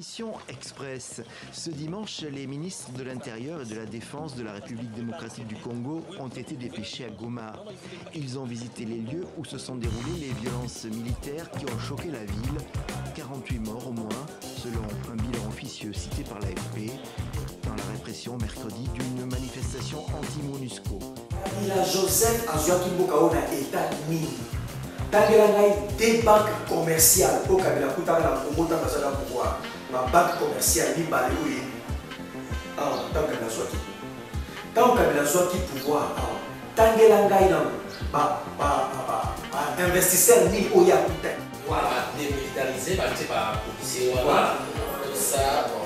Mission Express. Ce dimanche, les ministres de l'Intérieur et de la Défense de la République démocratique du Congo ont été dépêchés à Goma. Ils ont visité les lieux où se sont déroulées les violences militaires qui ont choqué la ville. 48 morts au moins, selon un bilan officieux cité par l'AFP, dans la répression mercredi d'une manifestation anti-MONUSCO. Kabila Joseph azwaki mboka oyo na état nini tangela ngai des banques commerciales po Kabila kutaka na Congo ntango azala pouvoir babanke commerciale mibale oyo awa ntango Kabila azwaki ntango Kabila azwaki pouvoir awa tangela ngai na investisseur nini oyo akuta voilà démilitarisé par policier voilà tout ça bon.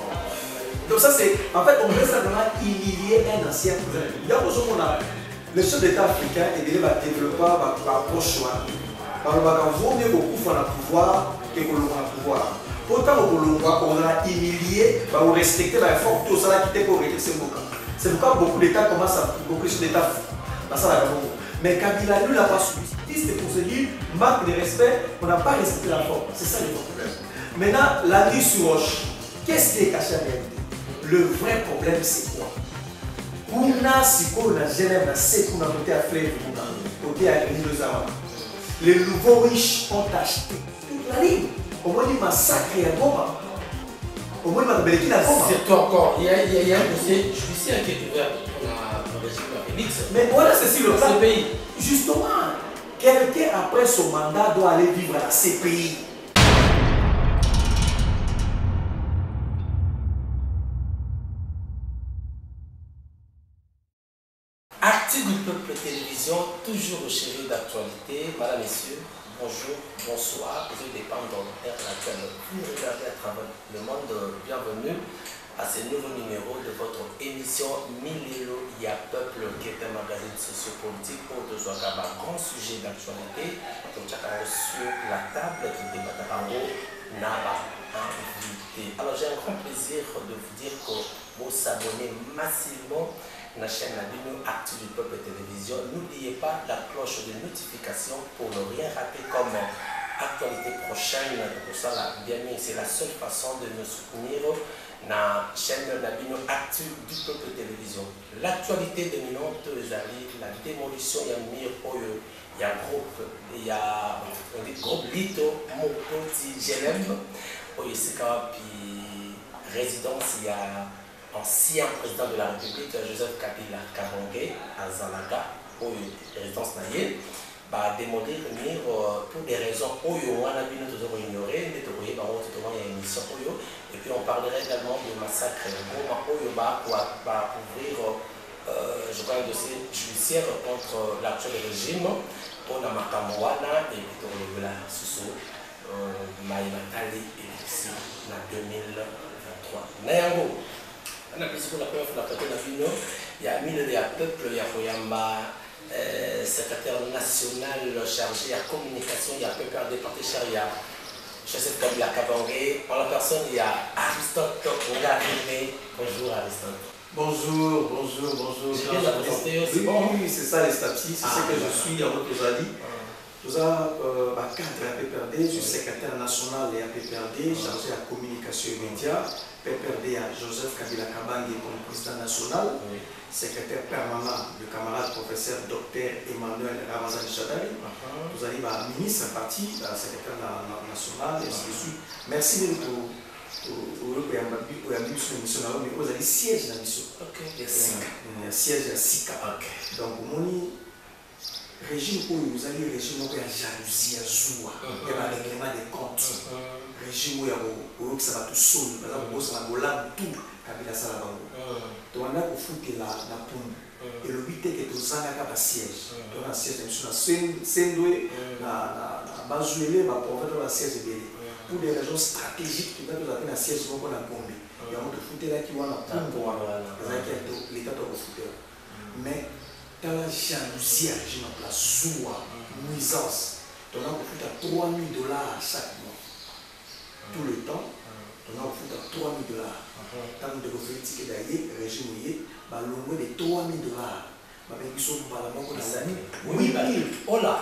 Donc ça c'est en fait on veut simplement humilier un ancien président. Il y a besoin qu'on a le chef d'État africain et de développer approche par le bac vaut mieux beaucoup faire le pouvoir que le pouvoir. Pourtant on a humilié, on respecter la force tout ça qui était pour régler ces mots. C'est pourquoi beaucoup d'États commencent à beaucoup de chefs d'État mais Kabila lui l'a pas suivi. C'est pour se dire marque de respect, on n'a pas respecté la forme. C'est ça le problème. Maintenant la nuit sur roche, qu'est-ce qui est caché à la réalité? Le vrai problème c'est quoi? Kuna siko na Genève na c'est pour côté à Fleuve côté à les nouveaux riches ont acheté toute la ligne. Au moins ils massacrent à Goma. Au moins ils m'ont à Goma. Surtout encore, il y a un dossier judiciaire qui est ouvert pour le régime de Félix. Mais voilà c'est le cas. CPI. Justement, quelqu'un après son mandat doit aller vivre à la CPI. Actu du peuple télévision, toujours au chéri d'actualité. Madame, messieurs, bonjour, bonsoir. Vous êtes des femmes dans laquelle vous regardez à travers le monde. Bienvenue à ce nouveau numéro de votre émission Milelo Ya Peuple, qui est un magazine sociopolitique pour de un grand sujet d'actualité. Donc, chacun sur la table qui débat à Naba invité. Alors, j'ai un grand plaisir de vous dire que vous s'abonnez massivement la chaîne Actu du Peuple Télévision. N'oubliez pas la cloche de notification pour ne rien rater comme actualité prochaine. Pour ça, bien sûr, c'est la seule façon de nous soutenir la chaîne Actu du Peuple Télévision. L'actualité dominante, la démolition, il y a un groupe, il y a un groupe Lito, mon petit GLM, il y a résidence, il y a ancien président de la République, Joseph Kabila Kabange, à Zalaga, où résidence naïe, va démolir pour des raisons où on a vu nous ignorer, il y a une émission et puis on parlerait également du massacre où il va ouvrir, je crois, un dossier judiciaire contre l'actuel régime pour la Makamoana et puis pour le Susso, Maïmatali et ici en 2023. Nayango. On a pour la première fois il y a Mille de Peuple, il y a Foyamba, secrétaire national chargé à communication, il y a PPRD Parti Charia, Joseph Kabila Kabange, en la personne il y a Aristote Ngarimé. Bonjour Aristote. Bonjour, bonjour, bonjour. Oui, c'est ça les statistiques, c'est ce que je suis à votre Zali. Nous avons cadre à PPRD, je suis secrétaire national et à PPRD, chargé à communication et médias. PPRD à Joseph Kabila Kabange comme président national, secrétaire permanent du camarade professeur Dr Emmanuel Ramazan Chadari. Nous allons à ministre parti, secrétaire national et ainsi de suite. Merci pour la mission, mais vous avez siège dans la mission. Il y a siège à Sika. Donc, régime où vous avez régime où il y a jalousie, il y a un règlement des comptes. Régime où il y a ça va tout seul, par exemple, ça va voler tout, Kabila Salabango. Donc on a pour foutre la pompe. Et le but est que tout ça n'a pas siège. Donc un siège, on a Sendoué, na Bazuélé, ma province la siège de pour des raisons stratégiques, tu as un siège qu'on a bombé. Il y a un de foutre là qui va la pompe, l'État doit foutre. Mais dans la jalousie, j'ai une place joie, nuisance. Donc on a pour foutre à $3 000 chaque mois. Tout le temps, on a foutu à $3 000. Tant de refléter que d'ailleurs, le régime est au moins de $3 000. Ils sont par la banque des amis. 8 000. Oh là.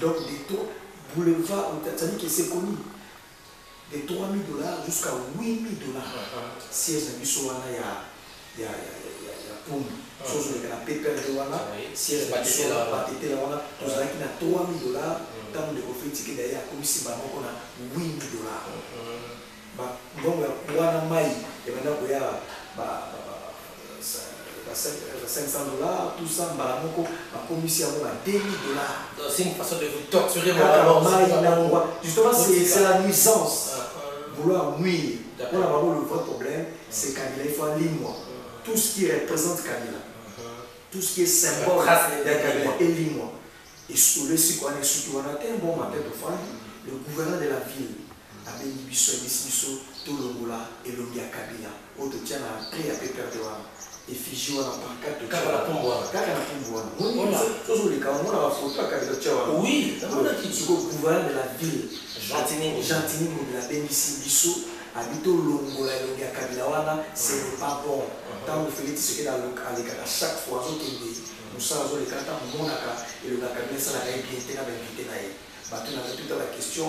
Donc, des taux, boulevard, c'est-à-dire que c'est connu. de 3 000 $ jusqu'à 8 000 $. Siège de Bissouana, il y a Poum. Chose de la paper de Wana, siège de Bissouana, Patete la Wana, tout ça qui n'a 3 000 $. Tant de offrir ticket d'ailleurs, comme si on a 8 000 $. Bon, Wana Maï, et maintenant, il y a 500 $, tout ça, ma commission a 2 000 $. C'est une façon de vous torturer. Justement, c'est la nuisance. Vouloir nuire. On a vraiment le vrai problème, c'est Kabila. Il faut aller moi. Tout ce qui représente Kabila, tout ce qui est symbole de Kabila, est moi. Et sur le site, on a un bon matin de famille, le gouverneur de la ville, Abeni Bisso, Tolongola et Longia Kabila. On te tient à prix à Pépère de Wana. Et Fiji, on a pas 4 de Kabila. Oui, le gouverneur de la ville, Gentini, de la Bénissi Bisso, habite au Longola et Longia Kabila, ce n'est pas bon. Tant que Félix se fait à chaque fois, nous sommes les cartes Monaka et le Kabila, ça n'a rien bien été la question.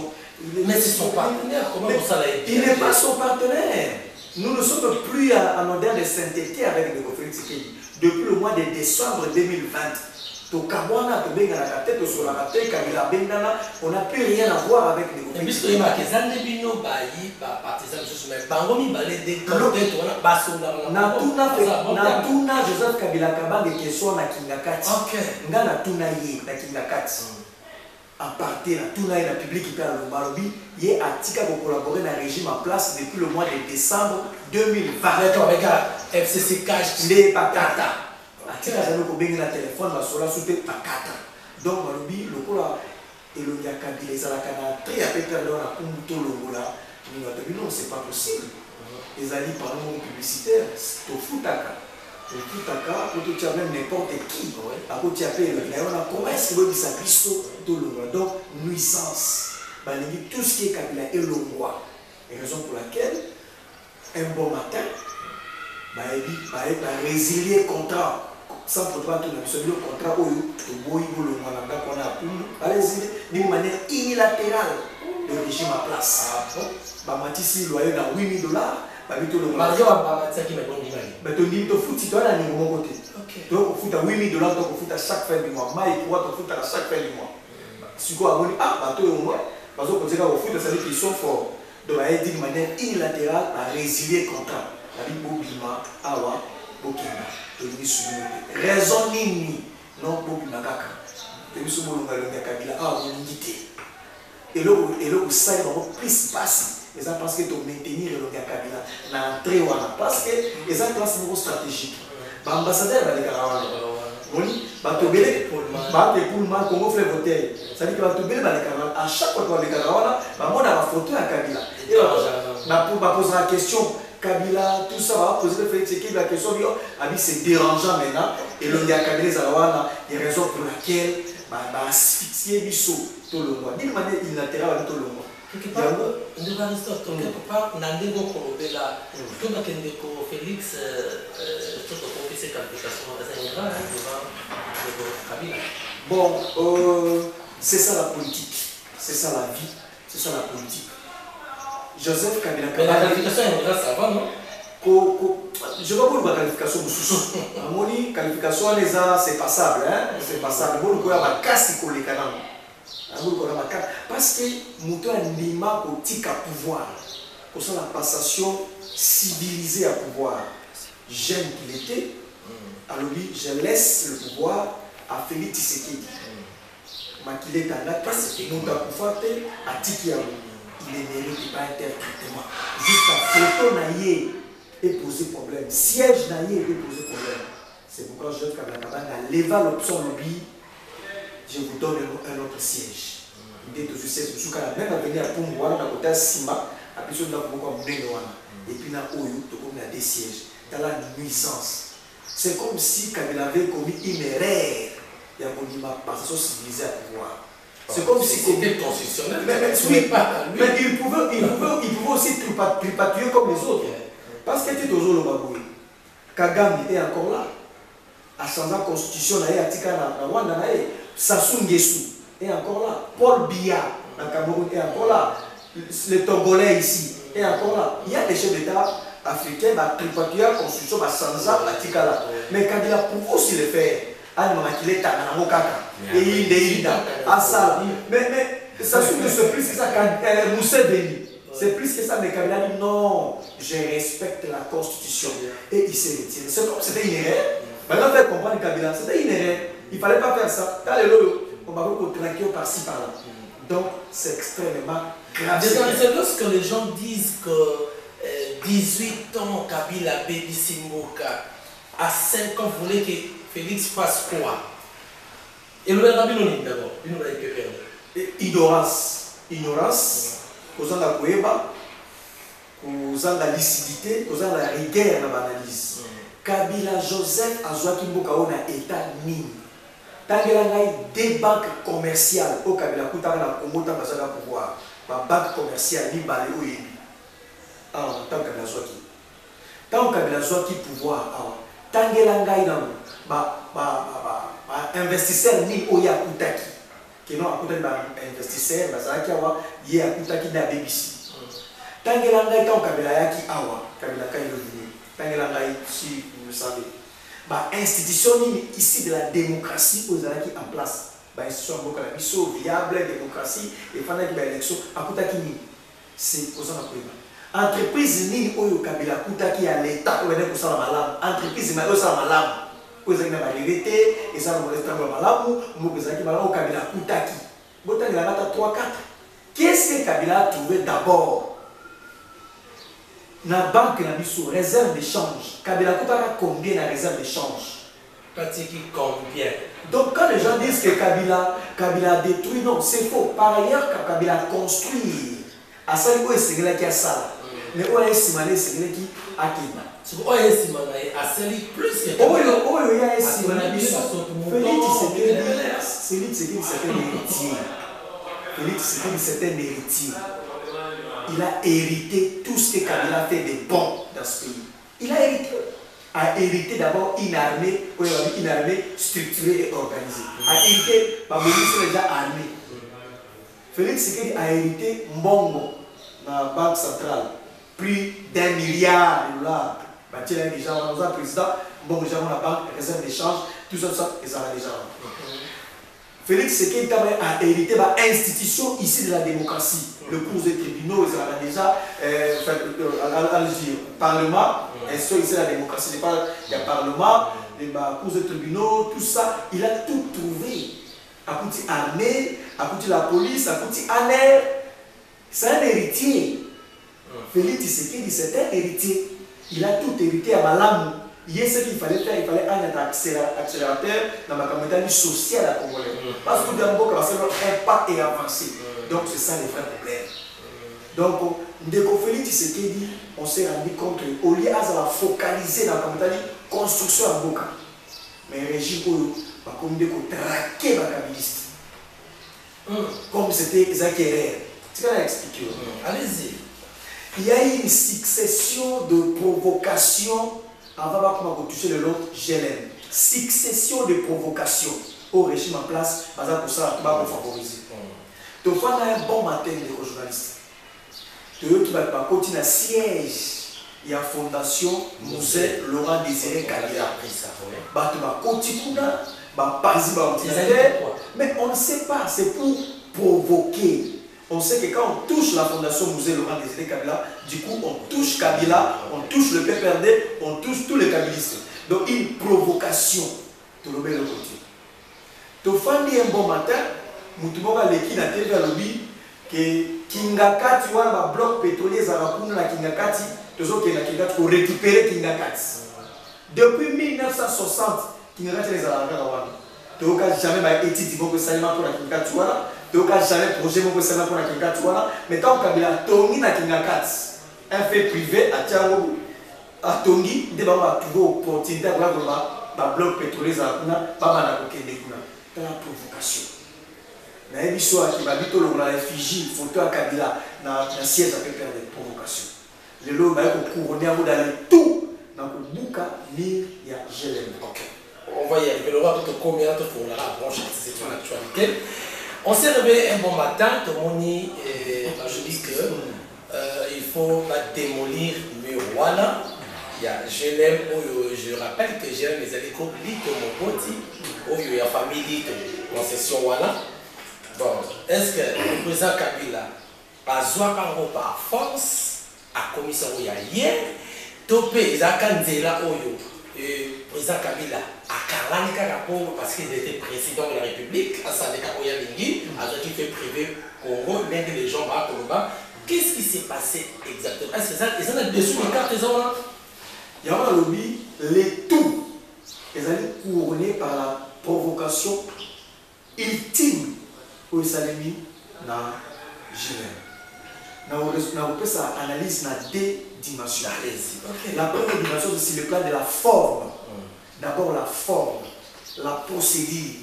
Mais c'est son partenaire, comment ça l'a été? Il n'est pas son partenaire. Nous ne sommes plus en ordre de sainteté avec le Félix Tshisekedi. Depuis le mois de décembre 2020, on n'a plus rien à voir avec les Félix Tshisekedi. Joseph Kabila Kabang et question na Kingakati. Nga na tunaye na Kingakati. À partir de tout le public qui parle le Balobi, il est Atika pour collaborer dans le régime en place depuis le mois de décembre 2020. D'accord, regarde, FCC cache les Pakata. Atika Zano pour bien le téléphone, la sola sous Pakata. Donc Balobi, le cola et le Yakabi, les Alakana, très à peu près dans la Kumto Longola. Non, c'est pas possible. Les alliés par le monde publicitaire, c'est au Futaka. Le Futaka, pour tout même n'importe qui. À côté comment est-ce que vous dites donc, nuisance. Tout ce qui est Kabila est Longwa. Et raison pour laquelle, un bon matin, il va résilier le contrat. Sans pouvoir tout le contrat, il va résilier d'une manière unilatérale le régime en place. Matisse, il loyer dans 8 000 $. Donc, on fout à 8 000 $, donc on fout à chaque fin du mois. Maï, on fout à chaque fin du mois. Si on a dit, bateau au moins, parce qu'on dit qu'on fout, ça veut dire qu'ils sont forts. Donc, il a dit de manière unilatérale à résilier le contrat. Il a dit, Bobima, Awa, Bokina. Raison ni non, Bobima Kaka. Il a dit, Bobima Kabila, Awa, unité. Et là, ça, il va plus passer. Et ça, parce que tu maintenir le Kabila dans l'entrée, parce que les gens sont stratégiques. L'ambassadeur va les caravans. Oui, Congo fait voter. Ça dit que à chaque fois que les caravans, on a la photo à Kabila. Et on va poser la question. Kabila, tout ça va poser la question. C'est dérangeant maintenant. Et le Kabila, il y a raison pour laquelle asphyxier Bissou tout le monde. D'une manière unilatérale tout le monde. Quelque part, on a des gens qui là. Tout le monde Félix, tout le monde fait ses qualifications devant Kabila. Bon, c'est ça la politique. C'est ça la vie. C'est ça la politique. Joseph Kabila. Mais la qualification est grâce avant, non? Je ne vois pas la qualification de sous. La qualification, c'est passable. C'est passable. Il y a un casse qui est parce que Mouton a Nima politique à pouvoir. Pour ça, la passation civilisée à pouvoir. J'aime qu'il était. Alors, je laisse le pouvoir à Félix Tshisekedi. Mais qu'il est en parce que Mouton a pouvoir à Tikiaou. Il ne mérite pas un tel traitement. Jusqu'à photo naïe et poser problème. Siège naïe et poser problème. C'est pourquoi je a levé l'option lobby. Je vous donne un autre siège. Il est aussi siège. Je suis même à venir à Pumboana, à côté de Sima, à plus de et puis dans Oyo, il y a des sièges. Dans la nuisance. C'est comme si Kabila avait commis une erreur. Il y a une passation civilisée à pouvoir. C'est comme si c'était constitutionnel. Mais il pouvait aussi tripatouiller comme les autres. Parce que tu es toujours le baboué. Kagame est encore là. A changé la constitution, Sassou Nguesso est encore là. Paul Biya, dans Cameroun, est encore là. les Togolais ici. Et encore là, il y a des chefs d'État africains, tripartite, constitution, Sanza, Batikala. Mais quand il a pour aussi le faire, il est et il est à ça. Mais ça se plus que ça quand Moussa Beni. C'est plus que ça, mais Kabila dit non, je respecte la constitution. Et il s'est retiré. C'est comme c'était une erreur. Maintenant, faire comprendre Kabila, c'était une erreur. Il ne fallait pas faire ça. Dans les lots, on va voir traquer par-ci par-là. Donc, c'est extrêmement grave. C'est lorsque les gens disent que 18 ans, Kabila, Baby Simboka, à 5 ans, voulait que Félix fasse quoi? Et le Rabinoni d'abord, il nous l'a perdu. Ignorance, causant la cohéba, causant la lucidité, causant la rigueur dans l'analyse. Kabila Joseph a joué Kimboka on a état mine. Tant qu'il y a des banques commerciales au Kabila Koutara na Congo tant que ça va pouvoir. Ma banque commerciale ni balé au Yébi. Alors tant que Kabila Zouaki. Tant que Kabila Zouaki pouvoir. Tant qu'il y a investisseur ni Oya Koutaki. Qui non à côté de investisseur, Bazaki Awa, Yé à Koutaki na BBC. Tant qu'il y a tant Kabila Yaki Awa, Kabila Kaï revenu. Tant qu'il y a si vous le savez. Institution ici de la démocratie aux qui en place. Institution viable, démocratie, et pendant qu'il y a l'élection, c'est aux entreprise ni au Kabila Koutaki à l'État, ou est ça la entreprise mais ça malade. Aux qui n'a pas vérité, et ça va rester malade, ou qui malade au Kabila Koutaki. Botan il a 3-4. Qu'est-ce que Kabila a trouvé d'abord? La banque n'a mis sous réserve d'échange. Kabila Koutaka combien la réserve d'échange? Combien? Donc quand les gens disent que Kabila a détruit, non, c'est faux. Par ailleurs, Kabila a construit. À ça, il y a ce qui a ça. Mais il y a ce qui a Kima. Il y a ce qui plus que Kabila. Il y a ce qui c'est un héritier. Il a hérité tout ce que Kabila fait de bon dans ce pays. Il a hérité d'abord une armée structurée et organisée. A hérité, c'est déjà armée. Félix Tshisekedi a hérité Mbongo, la banque centrale, plus d'1 milliard de dollars. Déjà, on a un président, Mbongo, déjà, on a la banque, réserve d'échange, tout ça, et ça va déjà. Félix Tshisekedi a hérité l'institution ici de la démocratie. Le cours des tribunaux, ils ont déjà Parlement, ici la démocratie, il y a Parlement, les cours des tribunaux, tout ça, il a tout trouvé. À côté armée, à côté la police, à côté ANER. C'est un héritier. Félix Tshisekedi, c'est un héritier. Il a tout hérité à Malamou. Il y a ce qu'il fallait faire, il fallait un accélérateur dans ma communauté sociale à Congolais. Parce que d'abord, impact est avancé. Donc c'est ça les vrais problèmes. Donc, Ndeko Félix Tshisekedi, on s'est rendu compte qu'au lieu de focaliser dans la communauté construction à Boka, mais le régime va comme Ndeko traquer la kabiliste. Comme c'était Isaac Herrera. Tu vas l'expliquer. Allez-y. Il y a eu une succession de provocations avant de toucher le lot GLM. Succession de provocations au régime en place, pour ça, pour favoriser. Tu as un bon matin de journalistes. Tu vas continuer à siège. Il y a Fondation Musée Laurent Désiré Kabila. Tu vas continuer mais on ne sait pas, c'est pour provoquer. On sait que quand on touche la Fondation Musée Laurent Désiré Kabila, du coup on touche Kabila, on touche le PPRD, on touche tous les kabilistes. Donc une provocation. Tu le mets de côté. Tu fais un bon matin, Moutuboka Leki na TV à lobby, que Kingakati, un bloc pétrolier, Zarapun, la Kingakati, tu as Kingakati pour récupérer Kingakati. Depuis 1960, Kingakati les Zarapun. Tu n'as jamais étudié pour la Kingakati. Tu n'as jamais projet pour la Kingakati. Mais quand Kabila Tongi na Kingakati, un fait privé à Tiago, à Tongi, il va trouver l'opportunité pour le bloc pétrolier, Zarapun, pas la provocation. Na ebiso qui va bito le réfugié photo à Kabila na siège à faire des provocations. Le lot va être couronné à vous d'aller tout dans le bouca ni ya GLM. OK. On va y arriver. Le roi tout combien de fois la branche c'est une actualité. On s'est réveillé un bon matin, tout le monde je dis que faut démolir le mur. Voilà. Je l'aime, je rappelle que j'aime les allégories Lito Mokoti, il y a famille Lito, concession voilà. Bon, est-ce que le président Kabila a besoin par force à commission où il y a hier, topé Zakanzela Oyo, le président Kabila a Kalanika parce qu'il était président de la République, à Sadeka Oyalingi, avec qui fait privé Congo, même les gens à Koloba. Qu'est-ce qui s'est passé exactement? Est-ce que ils ont dessus les cartes là? Il y a un lobby, les tout, ils allaient couronner par la provocation ultime où ils allaient mis dans Genève. Nous avons fait sa analyse dans deux dimensions. La première dimension, c'est le plan de la forme. D'abord la forme, la procédure.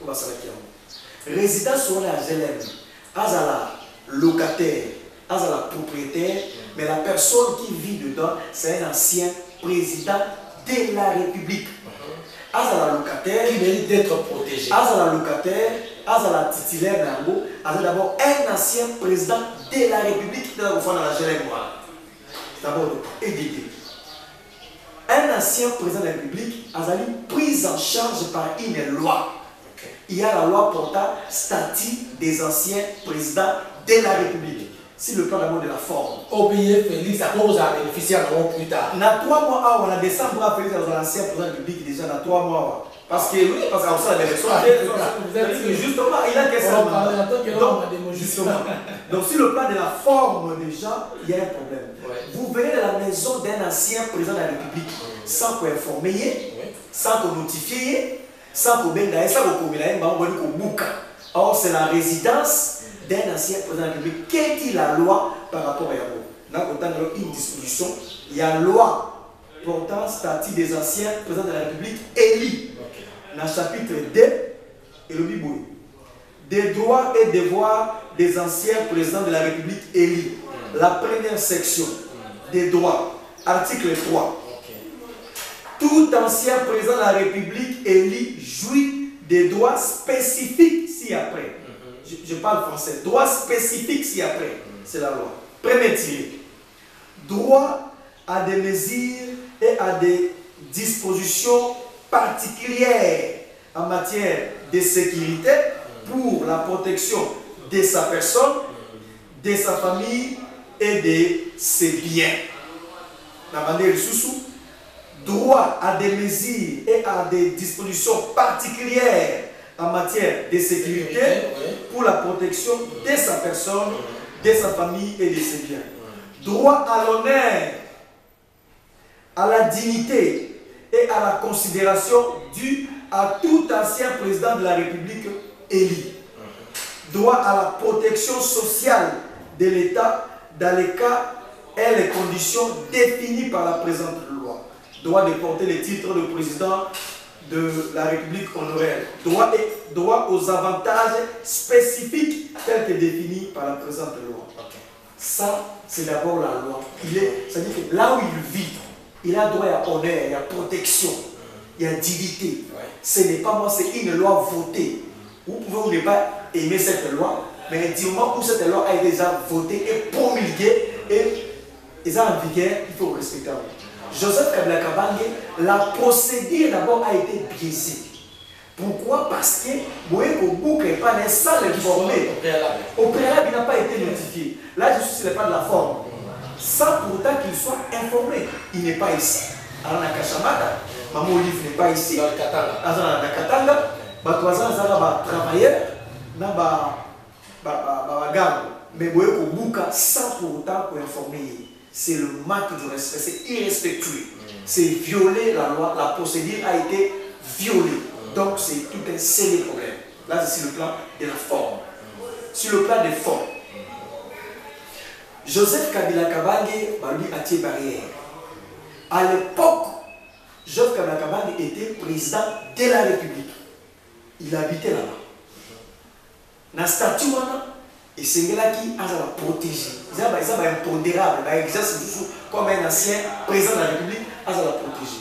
On va s'arrêter là. Résident sur la Genève, à la locataire, à la propriétaire, mais la personne qui vit dedans, c'est un ancien président de la République. À la locataire, qui mérite d'être protégé. À la locataire, à la titulaire d'Ango, à d'abord un ancien président de la République qui est dans la Genève. D'abord, EDD. Un ancien président de la République a été pris en charge par une loi. Il y a la loi portant statut des anciens présidents de la République. C'est le plan d'abord de la forme. Oubliez Félix, ça pose à bénéficier un an plus tard. Dans 3 mois, on a décembre à Félix dans l'ancien président de la République déjà dans 3 mois. Parce que oui, parce qu'on sait la justement, il a qu'à donc, sur le plan de la forme, déjà, il y a un problème. Vous venez de la maison d'un ancien président de la République sans qu'on informe, sans qu'on notifie, sans qu'on bengaye, sans qu'on commune, or c'est la résidence d'un ancien président de la République. Qu'est-il la loi par rapport à Yabo? Nous avons une disposition, il y a loi portant statut des anciens présidents de la République élus. Dans le chapitre 2, et le Bible, des droits et devoirs des anciens présidents de la République élus. La première section des droits, article 3. Tout ancien président de la République élu jouit des droits spécifiques ci-après. Je parle français. Droits spécifiques ci-après. C'est la loi. Premier tiré. Droit à des mesures et à des dispositions particulières en matière de sécurité pour la protection de sa personne, de sa famille et de ses biens. Droit à des mesures et à des dispositions particulières en matière de sécurité pour la protection de sa personne, de sa famille et de ses biens. Droit à l'honneur, à la dignité et à la considération due à tout ancien président de la République élu. Droit à la protection sociale de l'État dans les cas et les conditions définies par la présente loi. Droit de porter le titre de président de la République honoraire. Droit aux avantages spécifiques tels que définis par la présente loi. Ça, c'est d'abord la loi. C'est-à-dire que là où il vit, il a droit à honneur, il y a protection, il y a dignité. Ce n'est pas moi, c'est une loi votée. Vous pouvez ou ne pas aimer cette loi, mais du moment où cette loi a déjà votée et promulguée et est en vigueur, il faut respecter. Joseph Kabila Kabange, la procédure d'abord a été biaisée. Pourquoi? Parce que Moïko Bouk n'est pas né sans l'informer. Au préalable, il n'a pas été notifié. Là, je suis sur le plan de la forme. Sans pourtant qu'il soit informé. Il n'est pas ici. Alors, na Kachamata, Maman Olive n'est pas ici. Dans le Katanga, Batoazan Zara travailleur, mais Moïko Bouk, sans pour autant informer. C'est le manque de respect, c'est irrespectueux. C'est violer la loi, la procédure a été violée. Donc c'est tout un sérieux problème. Là c'est sur le plan de la forme. Sur le plan des formes. Joseph Kabila Kabange lui a tiré barrière. À l'époque, Joseph Kabila Kabange était président de la République. Il habitait là-bas. Dans le statut, et c'est là qui a la protéger. Ils sont impondérables, ils exercent comme un ancien président de la République, à la protéger.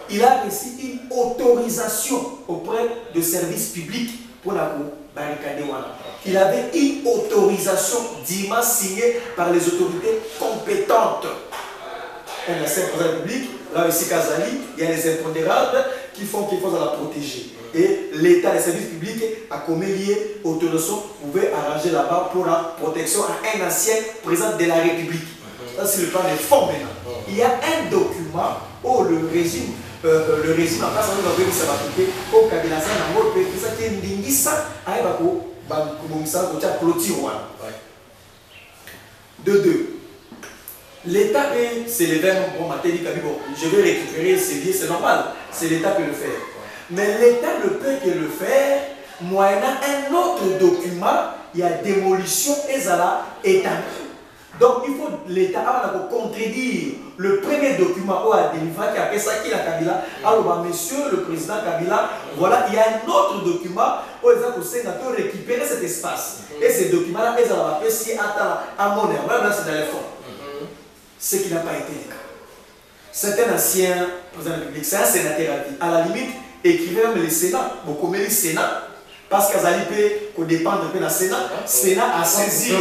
Il a reçu une autorisation auprès de services publics pour la barricader. Il avait une autorisation dûment signée par les autorités compétentes. Un ancien président de la République, là aussi Kazali, il y a les impondérables qui font qu'il faut la protéger. Et l'État, les services publics, à commélier autorisation, pouvait arranger là-bas pour la protection à un ancien président de la République. Ça, c'est le plan de fond maintenant. Il y a un document où le régime en place, on va voir que ça va couper au Kabila, ça qui est ndingisa, de deux. L'État c'est les verts, bon, je vais récupérer ces liens, c'est normal, c'est l'État qui le fait. Mais l'État ne peut que le faire moyennant un autre document, il y a démolition et ça établi. Donc il faut l'État contredire le premier document où a délivré qui a fait ça qui la Kabila. Alors monsieur le président Kabila, voilà, il y a un autre document où il faut récupérer cet espace. Et ces documents-là, ils ont apprécié à mon air. Voilà, c'est dans les fonds. Ce qui n'a pas été le cas. C'est un ancien président de la République, c'est un sénateur à la limite, écrivait même le Sénat, beaucoup mais le Sénat, parce qu'Azali peut dépendre de la Sénat, Sénat a saisi.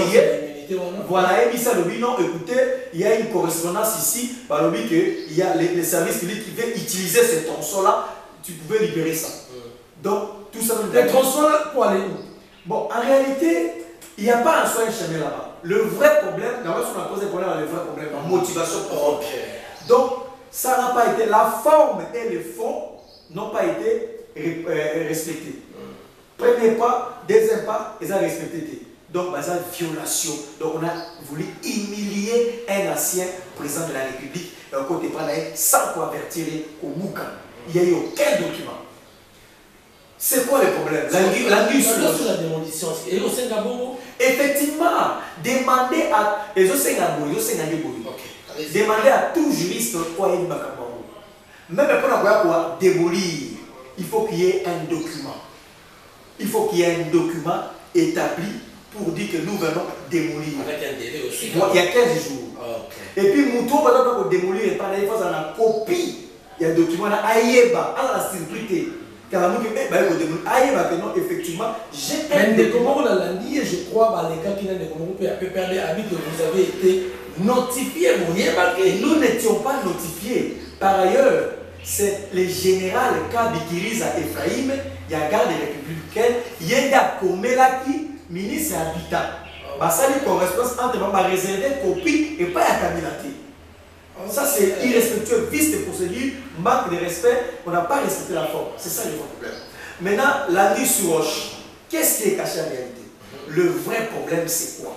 Voilà, et ça le dit non, écoutez, il y a une correspondance ici, par le dit qu'il y a les services publics qui veulent utiliser ce tronçon-là, tu pouvais libérer ça. Donc, tout ça. Les tronçons-là pour aller où? Bon, en réalité, il n'y a pas un seul chemin là-bas. Le vrai problème, d'abord, on a posé problème, le vrai problème, la motivation propre. Donc, ça n'a pas été, la forme et le fond n'ont pas été respectés. Premier pas, deuxième pas, ils ont respecté. Donc, c'est une violation. Donc, on a voulu humilier un ancien président de la République, côté sans convertir au Mouka. Il n'y a eu aucun document. C'est quoi le problème? L'anguille sur la démolition. Et au Singapour? Effectivement, demander à demander à tout juriste quoi il va même pour démolir, il faut qu'il y ait un document. Il faut qu'il y ait un document établi pour dire que nous venons démolir. Avec un délai aussi. Il y a 15 jours. Okay. Et puis, Mouton va pour démolir, il faut la copie. Il y a un document à Aïeba, à la sécurité. Effectivement, j'ai comment on l'a dit, je crois, les cas qui n'ont pas perdu que vous avez été notifié. Nous n'étions pas notifiés. Par ailleurs, c'est le général Kabikiriza Ephraim, il y a garde républicaine, il y a Komelaki, ministre Habitat. Ça lui correspond entre réserver copie et pas à Kabilati. Ça, c'est irrespectueux, vice de procédure, manque de respect, on n'a pas respecté la forme. C'est ça le problème. Maintenant, la nuit sur roche, qu'est-ce qui est caché en réalité? Le vrai problème, c'est quoi?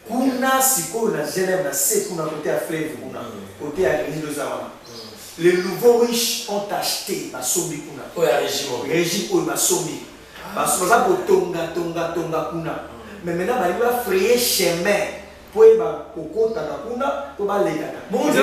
Kuna, Siko, na Genève, na Sekuna, côté à Fleuve, côté à Grigny de Zawana. Les nouveaux riches ont acheté la Sobi Kuna. Régime ou la Sobi. Parce que ça, pour Tonga, Kuna. Mais maintenant, il va frayer chemin. Pour les kuna pour les bon je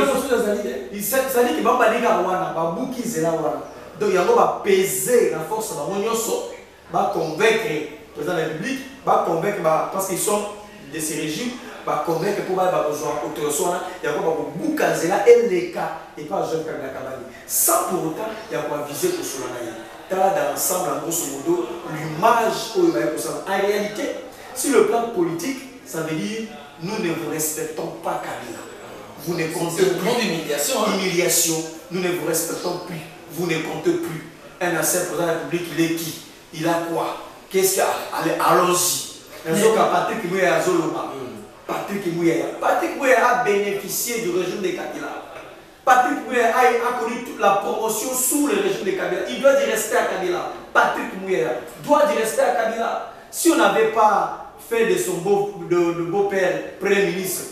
il s'est dit que va baliga wana ba buki zela wana donc il y a va peser la force ba monyoso va convaincre le président de la République va convaincre parce qu'ils sont de ces régimes va convaincre pour ba besoin autorisation il y a va buka zela et les cas et pas jeune comme la cabane sans pour autant il y a va viser pour cela dans l'ensemble en grosso modo l'image où il va être en réalité sur le plan politique ça veut dire nous ne vous respectons pas, Kabila. Vous ne comptez plus. Humiliation. Nous ne vous respectons plus. Vous ne comptez plus. Un ancien président de la République, il est qui? Il a quoi? Qu'est-ce qu'il a? Allons-y. Patrick Mouya Zoloma. Patrick Mouya a bénéficié du régime de Kabila. Patrick Mouya a connu toute la promotion sous le régime de Kabila. Il doit dire rester à Kabila. Patrick Mouya doit dire rester à Kabila. Si on n'avait pas fait de son beau-père Premier ministre,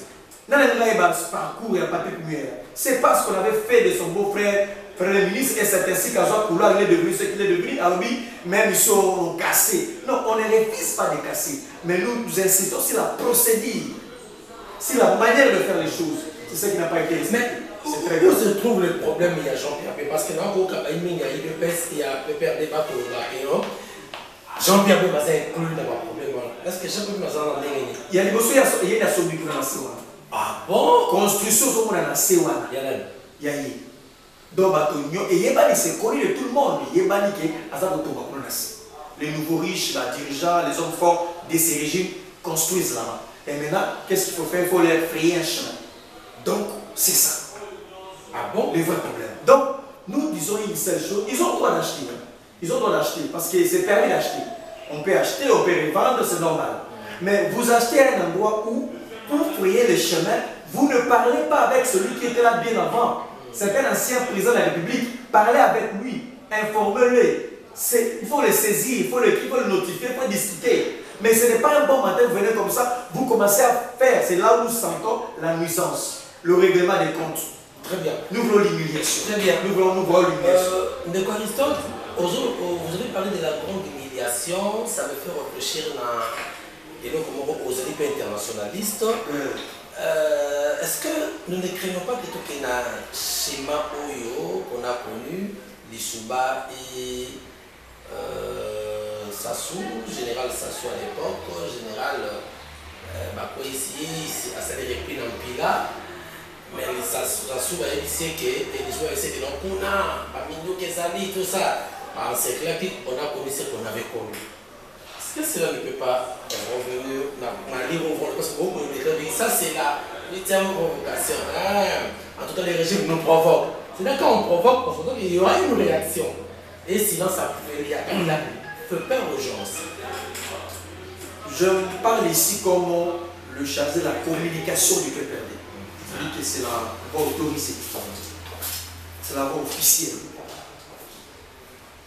c'est parce qu'on avait fait de son beau-frère Premier ministre et c'est ainsi qu'à son couloir il est devenu ce qu'il est devenu. Alors oui, même ils sont cassés. Non, on ne refuse pas de casser, mais nous insistons sur la procédure, sur la manière de faire les choses. C'est ce qui n'a pas été respecté. Mais où se trouve le problème? Il y a Jean-Pierre, parce que dans il y a IPPS, il y a PPR débat pour la Jean-Pierre Bemba est inclus dans le problème. Est-ce que Jean-Pierre Bemba est dans le il y a des choses qui sont dans la Sewana. Ah bon? Construction sont dans la Sewana. Il y a donc, et il y a c'est connu de tout le monde. Il y a les nouveaux riches, les dirigeants, les hommes forts de ces régimes construisent là-bas. Et maintenant, qu'est-ce qu'il faut faire? Il faut leur frayer un chemin. Donc, c'est ça. Ah bon? Les vrais problèmes. Donc, nous disons une seule chose, ils ont le droit d'acheter. Ils ont le droit d'acheter parce que c'est permis d'acheter. On peut acheter, on peut revendre, c'est normal. Mais vous achetez à un endroit où, pour frayer le chemin, vous ne parlez pas avec celui qui était là bien avant. C'est un ancien président de la République. Parlez avec lui, informez-le. Il faut le saisir, il faut le notifier, il faut discuter. Mais ce n'est pas un bon matin, vous venez comme ça, vous commencez à faire. C'est là où nous sentons la nuisance, le règlement des comptes. Très bien. Nous voulons l'humiliation. Très bien. Nous voulons l'humiliation. De quoi Aristote, vous avez parlé de la grande humiliation, ça me fait réfléchir aux équipes internationalistes. Est-ce que nous ne craignons pas que tout un schéma Oyo qu'on a connu, Lissouba et Sassou, général Sassou à l'époque, général Bakoïsi, à Salé-Repri dans le Pila, mais Sassou va dire que Lissouba va dire que non, on a, Bamino Kezali, tout ça. C'est clair qu'on a connu ce qu'on avait connu. Est-ce que cela ne peut pas revenir parce que ça c'est la huitième provocation. En tout cas, les régimes nous provoquent. C'est là quand on provoque, il y aura une réaction. Et sinon, il y a fait peur aux gens. Je parle ici comme le chargé de la communication du PPRD. C'est-à-dire que c'est la voix autorisée. C'est la voix officielle.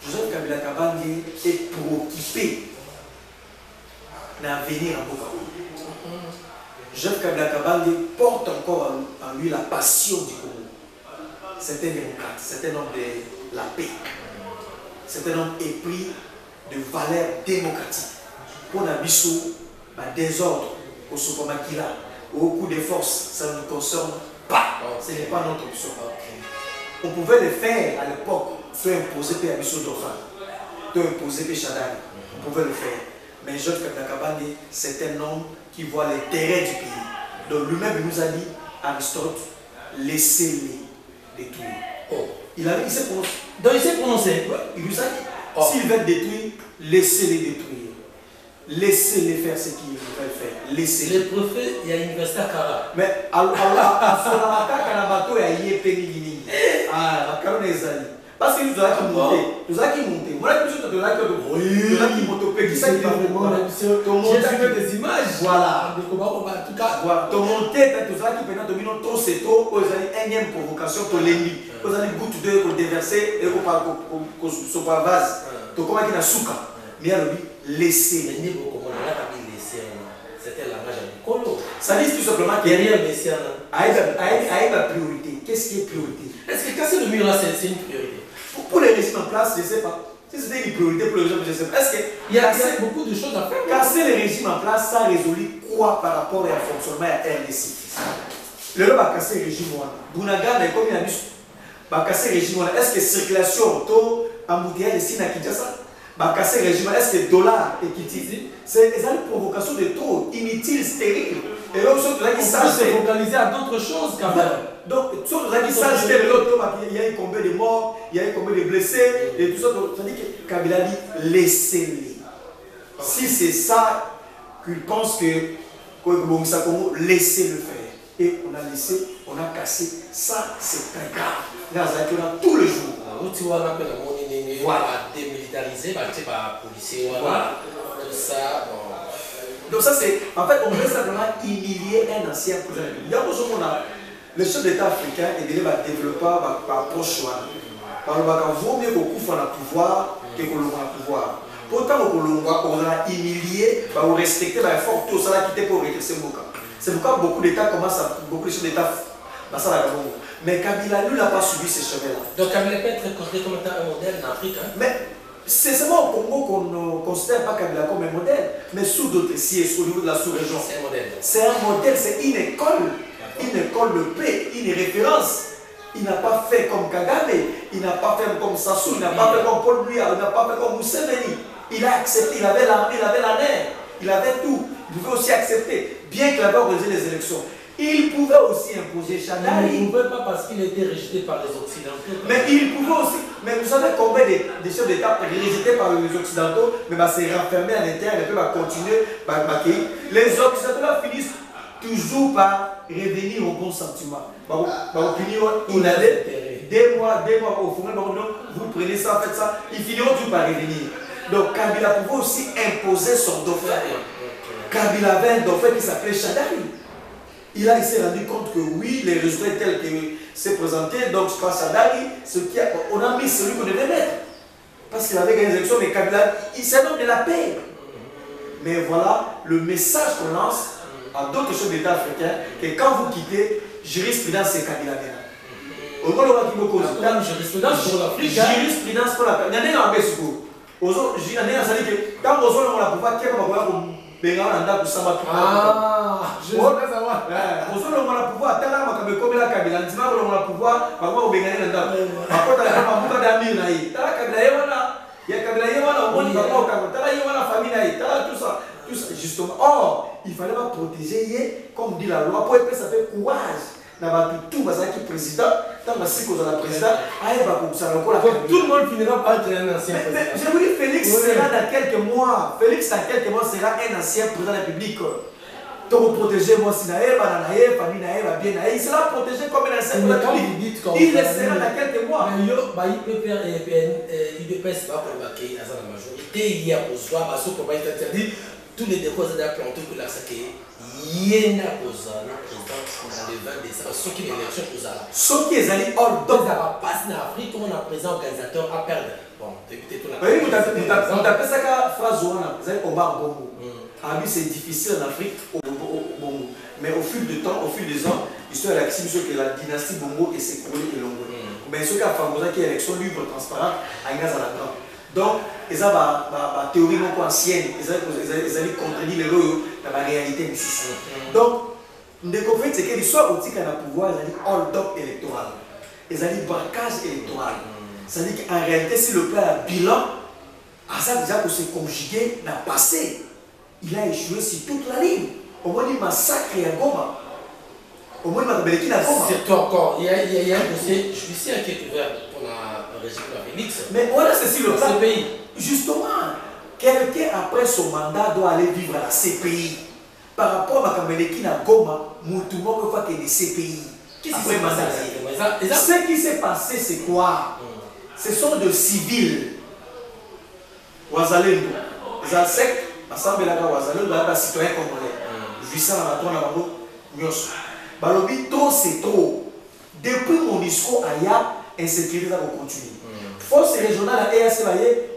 Joseph Kabila Kabange est préoccupé d'avenir à Bokaou. Joseph Kabila Kabange porte encore en lui la passion du Congo. C'est un démocrate, c'est un homme de la paix. C'est un homme épris de valeurs démocratiques. Pour Nabiso, désordre, au Sokomakila, au coup de force, ça ne nous concerne pas. Ce n'est pas notre option. On pouvait le faire à l'époque. Peut imposer P. Abisso Dauphin, peut imposer P. Chadani, on pouvait le faire. Mais Joseph Kabila Kabange, c'est un homme qui voit l'intérêt du pays. Donc lui-même, il nous a dit, Aristote, laissez-les détruire. Oh. Il s'est prononcé. Donc il s'est prononcé. Ouais, il nous a dit, s'ils veulent détruire, laissez-les détruire. Laissez-les faire ce qu'ils veulent faire. Laissez-les. Le préfet, il y a l'université à Kara. Mais à Solamaka, Kanabato, il y a Pénigini. Ah, Karo Nezali. Parce que nous avons monté. Moi, je suis de là qui monte. J'ai vu des images. Voilà. En tout cas, ton monté, tu as qui pendant domino ton seto, vous avez une énième provocation pour l'ennemi. Vous avez goutte d'eau pour déverser et pour se faire vase. Tu comment qui n'a souka. Mais alors, laissez. C'était la rage à Nicolo. Ça dit tout simplement qu'il y a rien Messia. la priorité. Qu'est-ce qui est priorité? Est-ce que casser le mur là, c'est une priorité? Pour les régimes en place, je ne sais pas. Si c'était une priorité pour les régimes, je ne sais pas. Est-ce qu'il y a beaucoup de choses à faire? Casser les régimes en place, ça résout quoi par rapport à un fonctionnement à RDC? Le va casser le régime. Bounaga, comme il a dit, va casser le régime. Est-ce que circulation auto, embouteillage de Sina Kinshasa? Va casser le régime. Est-ce que dollar est quitté? C'est une provocation de trop inutile, stérile. Et donc, ceux qui savent se focaliser à d'autres choses quand même. Donc, ceux qui savent que l'autre, il y a eu combien de morts, il y a eu combien de blessés, et tout ça. C'est-à-dire que Kabila dit laissez-les. Si c'est ça qu'ils pensent que laissez-le faire. Et on a laissé, on a cassé. Ça, c'est très grave. On a tous les jours. Voilà. Démilitarisé, par policiers, voilà. Tout ça, bon. Donc ça c'est, en fait, on veut simplement humilier un ancien président. Il y a besoin qu'on a, le chef d'État africain est déjà développé par approche. Par le bac, vaut mieux beaucoup faire le pouvoir que qu'on le pouvoir. Pourtant, on a humilié, on respecter, il faut tout ça qui était pour rétrécir Mboka. C'est pourquoi beaucoup d'États commencent à, beaucoup de chefs d'État, mais Kabila, lui, n'a pas suivi ces chemins-là. Donc Kabila peut être considéré comme un modèle en Afrique. Mais c'est seulement au Congo qu'on ne considère pas Kabila comme un modèle, mais sous d'autres sièges, au niveau de la sous-région. C'est un modèle. C'est un modèle, c'est une école de paix, une référence. Il n'a pas fait comme Kagame, il n'a pas fait comme Sassou, il n'a pas fait comme Paul Biya, il n'a pas fait comme Museveni. Il a accepté, il avait la mer, il avait tout. Il pouvait aussi accepter, bien qu'il avait organisé les élections. Il pouvait aussi imposer Shadari. Il ne pouvait pas parce qu'il était rejeté par les Occidentaux. Mais il pouvait aussi. Mais vous savez combien de chefs d'État rejetés par les Occidentaux, mais c'est renfermé à l'intérieur et puis continuer à accueillir. Les Occidentaux finissent toujours par revenir au bon sentiment. Une année, 2 mois, au fond, vous prenez ça, faites ça, ils finiront toujours par revenir. Donc Kabila pouvait aussi imposer son dauphin. Kabila avait un dauphin qui s'appelait Shadari. Il s'est rendu compte que oui, les résultats tels que c'est présenté, donc c'est pas Shadari, on a mis celui qu'on devait mettre. Parce qu'il avait gagné les élections, mais Kabila, il s'est donné de la paix. Mais voilà le message qu'on lance à d'autres chefs d'État africains, que quand vous quittez, jurisprudence c'est Kabila maintenant. Au moins, le qui me cause. Jurisprudence pour l'Afrique. Jurisprudence pour l'Afrique. Il y en a un peu sur vous. Quand vous avez le pouvoir, qui est comme vous Benga pour ça. Ah, je veux savoir. Vous avez le pouvoir, tant que vous avez la Kabila, vous avez le pouvoir, vous avez le pouvoir. Après, vous avez le pouvoir. Il y a Kabila, tout ça. Justement, or, il fallait pas protéger, comme dit la loi, pour que ça fait courage. Tout le président, tant que c'est la président, tout le monde finira par être un ancien président. Je vous dis, Félix sera dans quelques mois. Félix, dans quelques mois, sera un ancien président de la République. Donc, vous protégez moi, Sinaï, Bananaï, Famille Naï, Bien il sera protégé comme un ancien président de la République. Il le sera dans quelques mois. Il peut faire IDPS, pour la majorité, il y a besoin, parce que dit tous les décors de la planté que la saké. Il y a un président dans le 20 décembre, ceux qui l'élection aux Arabes. Ceux qui sont allés hors d'Europe. Les Arabes passent en Afrique, on a un président organisateur à perdre. Bon, député tout la. Oui, vous tapez ça comme phrase ou on a au bar Bongo. C'est difficile en Afrique, Bongo. Mais au fil du temps, au fil des ans, l'histoire a acquis que la dynastie Bongo est s'écroulée et longue. Mais ce qui a favorisé qu'il y a une élection libre, transparente, à Ignace à la grande. Donc, ils ont une théorie ancienne, ils ont contredit les lois dans la réalité nécessaire. Donc, ce qu'on fait, c'est que l'histoire aussi qu'on a pouvoir, ils ont dit hold-up électoral, ils ont dit braquage électoral. C'est-à-dire qu'en réalité, si le peuple a bilan, à ça déjà pour se conjuguer, n'a passé. Il a échoué sur toute la ligne. Au moins, il massacre à Goma. Au moins, il m'a à Goma. C'est encore, il y a un dossier judiciaire qui est ouvert pour la régime de la Félix. Mais voilà, c'est si le cas. CPI. Justement, quelqu'un après son mandat doit aller vivre à la CPI. Par rapport à Kameleki na Goma, Moutouma peut faire que des CPI. Qu'est-ce qui s'est passé? Ce qui s'est passé, c'est quoi? Ce sont des civils. Ouazalendo. Zalsek, Assemblée la Ouazalendo, la citoyen congolais. Juissant à la toile à Babo, Nyos. Balobi, trop c'est trop. Depuis mon discours, Aya, insécurité va continuer. Force régionale à EAC,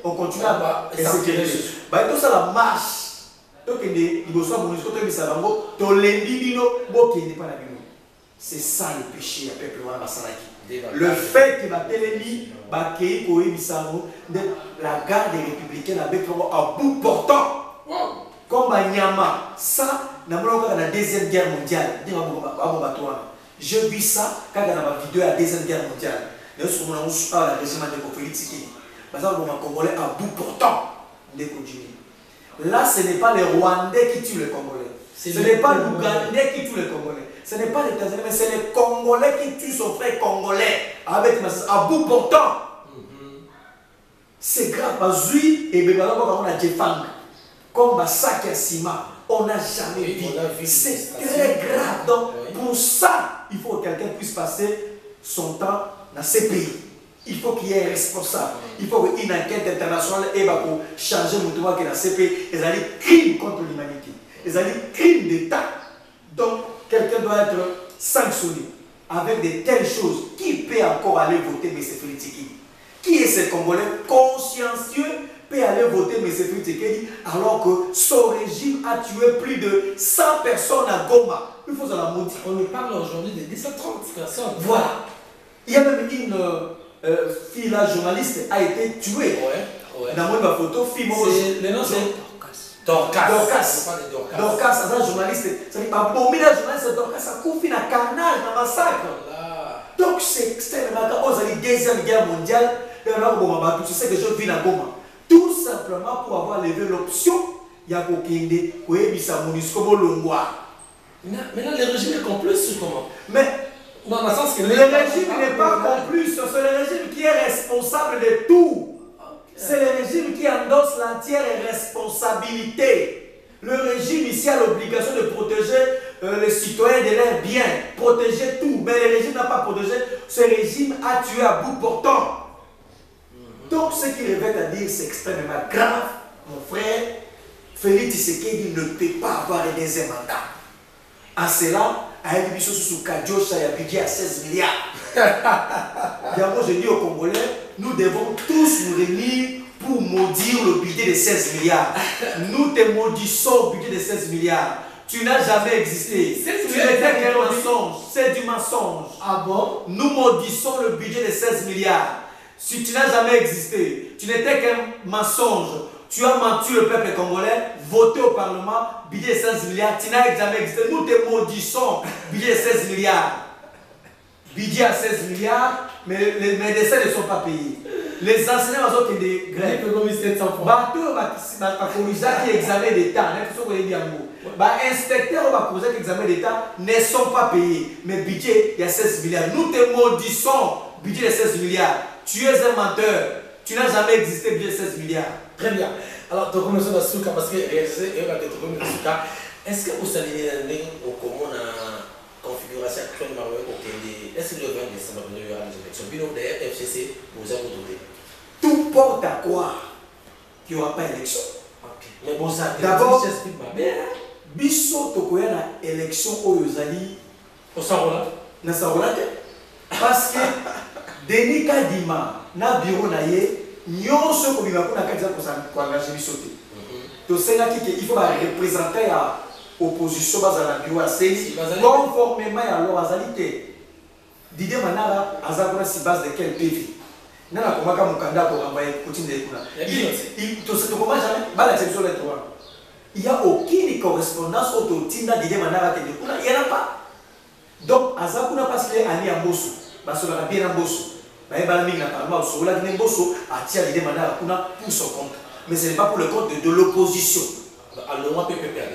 on continue à insécurité. Tout ça, la marche. C'est ça le péché à peuple Masalaki. Le fait que la télémie, la garde républicaine avec à bout portant, comme Nyama, ça, dans la deuxième guerre mondiale, je vis ça quand dans ma vidéo à la deuxième guerre mondiale. Nous sommes dans le régime de Félix Tshisekedi. Parce que les Congolais à bout portant de continuer. Là, ce n'est pas les Rwandais qui tuent les Congolais. Ce n'est pas l'Ougandais qui tue les Congolais. Ce n'est pas les Tanzaniens, mais c'est les Congolais qui tuent son frère congolais avec à bout portant. C'est grave. Bazui et Bebalabo, on a Jefang. Comme Bassaki à Sima, on n'a jamais vu. C'est très grave. Donc, pour ça, il faut que quelqu'un puisse passer son temps dans ces pays. Il faut qu'il y ait un responsable. Il faut qu'une enquête internationale ait pour changer le mouvement qui est dans ces pays. Ils ont des crimes contre l'humanité. Ils ont des crimes d'État. Donc, quelqu'un doit être sanctionné avec de telles choses. Qui peut encore aller voter M. Félix Tshisekedi? Qui est ce Congolais consciencieux peut aller voter M. Félix Tshisekedi alors que son régime a tué plus de 100 personnes à Goma? Il faut se la maudire. On nous parle aujourd'hui de 230 personnes. Voilà. Il y a même une fille là, journaliste, a été tuée. Dans mon photo, fille le nom c'est Dorcas. Dorcas, c'est un journaliste. C'est-à-dire que pour la journaliste, Dorcas, ça couvre un carnage, un massacre. Donc c'est extrêmement grave. On a dit deuxième guerre mondiale. C'est ce que je vis à Goma. Tout simplement pour avoir levé l'option, il y a Kokinde, Koebisa Monisco Bolongwa. Maintenant, le régime est complice comment? Mais dans le sens que le régime n'est pas complice, c'est le régime qui est responsable de tout. C'est le régime qui endosse l'entière responsabilité. Le régime ici a l'obligation de protéger les citoyens de leurs biens, protéger tout. Mais le régime n'a pas protégé. Ce régime a tué à bout portant. Donc ce qui revient à dire, c'est extrêmement grave. Mon frère, Félix Tshisekedi ne peut pas avoir un deuxième mandat. En cela, avec Bissot sous Kadjosha, il y a budget à 16 milliards. Moi, je dis aux Congolais, nous devons tous nous réunir pour maudire le budget de 16 milliards. Nous te maudissons au budget de 16 milliards. Tu n'as jamais existé. Tu n'étais qu'un mensonge. C'est du mensonge. Ah bon? Nous maudissons le budget de 16 milliards. Si tu n'as jamais existé, tu n'étais qu'un mensonge. Tu as menti le peuple congolais, voté au Parlement, budget de 16 milliards. Tu n'as jamais existé. Nous te maudissons, budget de 16 milliards. Budget à 16 milliards, mais les médecins ne sont pas payés. Les enseignants ont des grèves. Qui examen d'État, inspecteurs qui examen d'État ne sont pas payés. Mais budget, il y a 16 milliards. Nous te maudissons, budget de 16 milliards. Tu es un menteur. Tu n'as jamais existé, budget de 16 milliards. Très bien. Alors, donc, nous sommes à Souka parce que est-ce que vous savez au commun la configuration actuelle est-ce que le 20 décembre il y aura des élections? Bilan d'ailleurs, FCC, vous avez voté. Tout porte à quoi qu'il n'y aura pas d'élection. Mais bon, ça d'abord, Bisso Tokoya na élection aux Yozali. Au Sarola? Na Sarola. Parce que Denis Kadima, na bureau na ye, nyonso ko bima ko na kanza ko engager Bisso te. To senga il faut représenter à opposition base à la bureau à CENI conformément à leur azalité. Didier Manara azakona si base de quel PV. Nana komaka mukanda ko ambaye kutinde kuna. Il n'y a aucune correspondance au Tinda Didier Manara de kuna. Il n'y en a pas. Donc azakuna parce que ani amboso, basola bien amboso. Bae balami na parlement sur la Nemboso a tia Didier Manara kuna pour son compte. Mais ce n'est pas pour le compte de l'opposition.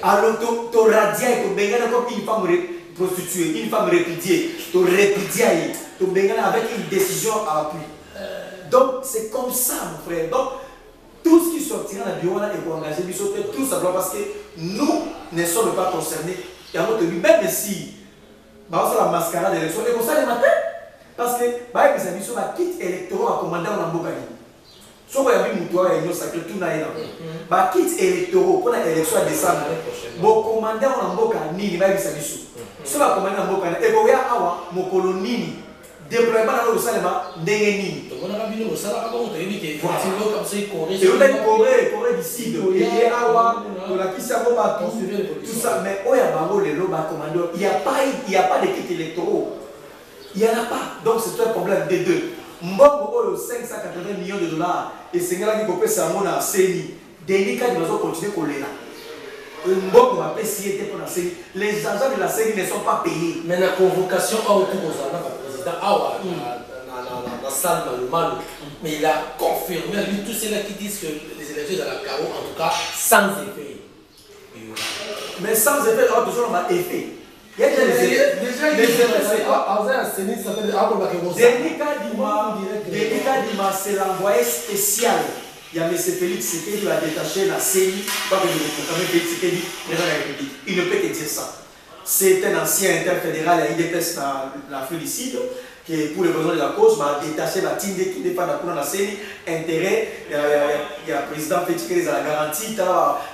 Alors, tu radies, tu benganes comme une femme prostituée, une femme répudiée, tu répudies, tu benganes avec une décision à appui. Donc, c'est comme ça, mon frère. Donc, tout ce qui sortira de la bureau là et pour engager, tout simplement parce que nous ne sommes pas concernés. Même si, la mascarade d'élection, c'est comme ça le matin. Parce que, les amis, les kits électoraux à commander en Ambogani. Si vous avez vu mon sacré tout na ba kits électoraux pour l'élection à décembre bon commander on mboka nini ba bisa biso si ba commander mboka na eko ya awa mokolo nini déploiement na lo salema ndenge nini to mona bino lo sala ba to yebi ke fatigo comme ça Corée et on a Corée du Sud et awa to la kisa ko ba tout ça mais oya bango lelo ba commander il y a pas de kits électoraux il y en a pas donc c'est un problème des deux. Mbongo 580 millions de dollars et c'est là qui peut ça mon CENI Denis Kadima va continuer coller là. Mbongo va payer pour la CENI. Les agents de la CENI ne sont pas payés. Mais la convocation a autour aux président Awa dans salle mal mais il a confirmé lui tous ceux là qui disent que les élections dans la CAO en tout cas sans effet. Mais sans effet, on a toujours un effet. Il y a déjà les Denis Kadima, c'est l'envoyé spécial. Il y a M. Félix Tshisekedi qui va détacher la CENI, pas que Félix Tshisekedi, il ne peut que dire ça. C'est un ancien interfédéral à IDPS dans l'Afrique du Sud, qui pour les besoins de la cause, va détacher la Tinde qui dépend de la CENI, intérêt, il y a le président Félix Tshisekedi à la garantie,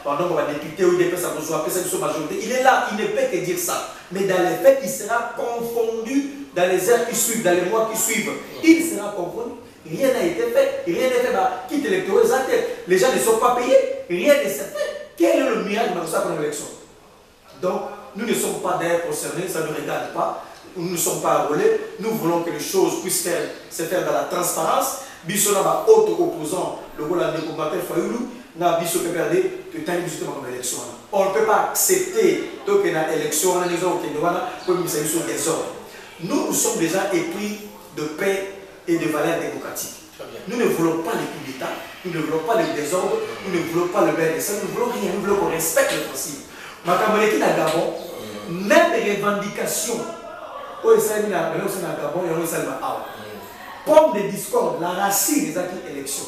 pendant qu'on va député ou IDPS à reçoit sa majorité. Il est là, il ne peut que dire ça. Mais dans les faits, il sera confondu dans les heures qui suivent, dans les mois qui suivent. Il sera confondu. Rien n'a été fait. Rien n'est fait. Quitte l'électorat, les gens ne sont pas payés. Rien ne s'est fait. Quel est le miracle de ça pour l'élection? Donc, nous ne sommes pas d'ailleurs concernés, ça ne nous regarde pas. Nous ne sommes pas enrôlés. Nous voulons que les choses puissent se faire dans la transparence. Bissona, autre opposant, le Roland de combattant Fayoulou, n'a biso PPRD, que tant que comme élection. On ne peut pas accepter que dans l'élection, on a des ordres pour une mission des ordres. Nous sommes déjà épris de paix et de valeurs démocratiques. Nous ne voulons pas les coups d'État, nous ne voulons pas les désordres, nous ne voulons pas le BNS, nous ne voulons rien, nous voulons qu'on respecte le principe. Makamoleki na Gabon, même revendication oyo esalemi na Gabon yango esalema awa pomme de discorde la racine ezalaki élection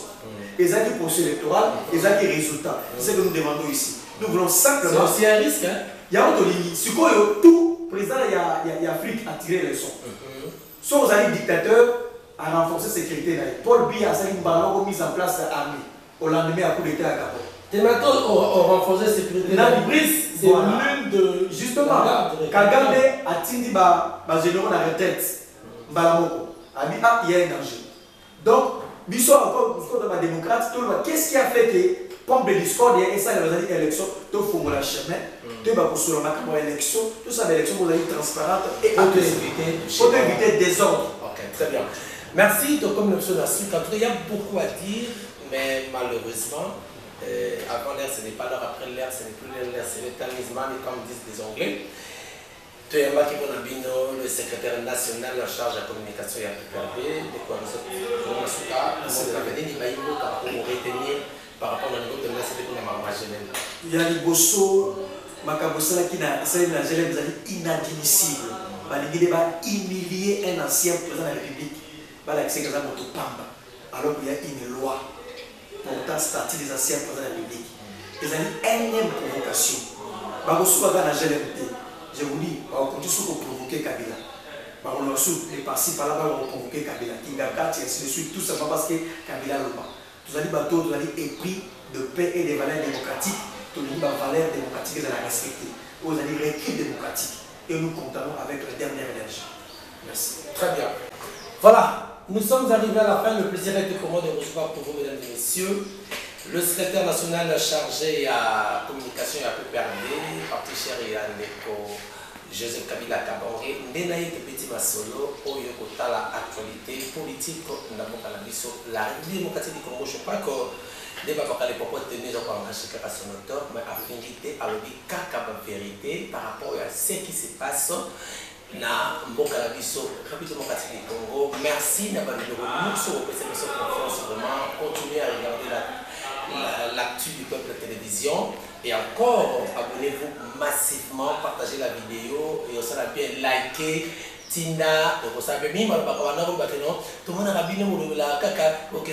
ezalaki processus électoral ezalaki résultat c'est ce que nous demandons ici nous voulons simplement c'est aussi un risque yango tolingi sikoyo tout président ya Afrique a tiré les leçons so ozali dictateur a renforcé sécurité na ye Paul Biya azali mbala mise en place armée au lendemain à coup d'état à Gabon Tenato ont renforcé la sécurité. C'est l'une de justement Kagame a tindi ba généraux na retraite balamoko abi il y a un danger donc biso encore dans la démocrate qu'est-ce qui a fait que pomme de discorde et ça les élections to fongola chemin to ba ko ma comme élection tout ça élection vous allez transparente et pour éviter désordre. OK, très bien. Merci donc comme monsieur Nassou il y a beaucoup à dire mais malheureusement avant l'air, ce n'est pas l'heure, après l'air, ce n'est plus l'air, c'est le talisman, comme disent les Anglais. Toyamba Kibonabino, le secrétaire national en charge de la communication et à PPRB, de quoi nous sommes retenir par rapport au niveau de la CDP de Marma Genève. Il y a des bossos, Makabosala qui n'a pas inadmissible. Il va humilier un ancien président de la République. Alors qu'il y a une loi. Pourtant, statut des anciens présidents de la République. Ils ont une énième provocation. Je vous dis, on continue à provoquer Kabila. On a reçu les partis par là, on va provoquer Kabila. Kingakati, ainsi de suite, tout simplement parce que Kabila l'a pas. Vous allez bateau, vous allez épris de paix et des valeurs démocratiques. Tout le monde a valeurs démocratiques, vous allez respecter. Vous allez requis démocratique. Et nous comptons avec la dernière énergie. Merci. Très bien. Voilà. Nous sommes arrivés à la fin. Le plaisir était pour moi de recevoir pour vous, mesdames et messieurs, le secrétaire national chargé à communication et à PPRD, parti cher et à Joseph Kabila Kabange, Nenaï Petit Masolo, Oyo Kotala, actualité politique, la République démocratique du Congo. Je crois que les papes les propos tenus par un chacun à son auteur, mais à vérité, à la vérité par rapport à ce qui se passe. Na mboka la biso République démocratique du Congo. Merci na bandeko nous pour cette confiance vraiment continuez à regarder l'actu du peuple télévision et encore abonnez-vous massivement, partagez la vidéo et aussi bien liker Tina de Rosabe Mima Bakwana Bakeno tout le monde a bien la kaka au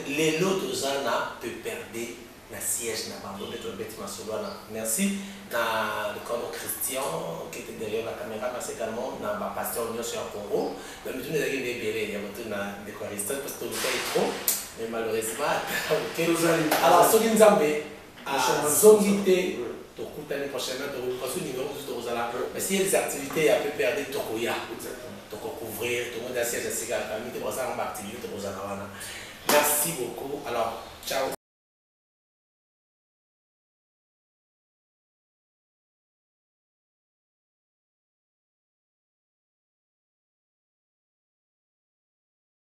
les lots zana peut perdre la siège n'a pas donné de bâtiment solana. Merci na le corps Christian qui était derrière la caméra, merci également na ma pasteur Union sur Congo. Mais nous avons des bébés, il y a beaucoup de choristes parce que nous sommes trop, mais malheureusement, alors Sogin Zambé à Zongité, tu coupes l'année prochaine, tu reprends ce niveau de Rosala. Mais s'il y a des activités, il peut perdre Tokoya, tu peux couvrir, tout le monde a siège à Siga, tu peux ça en activité de Rosala. Merci beaucoup. Alors, ciao.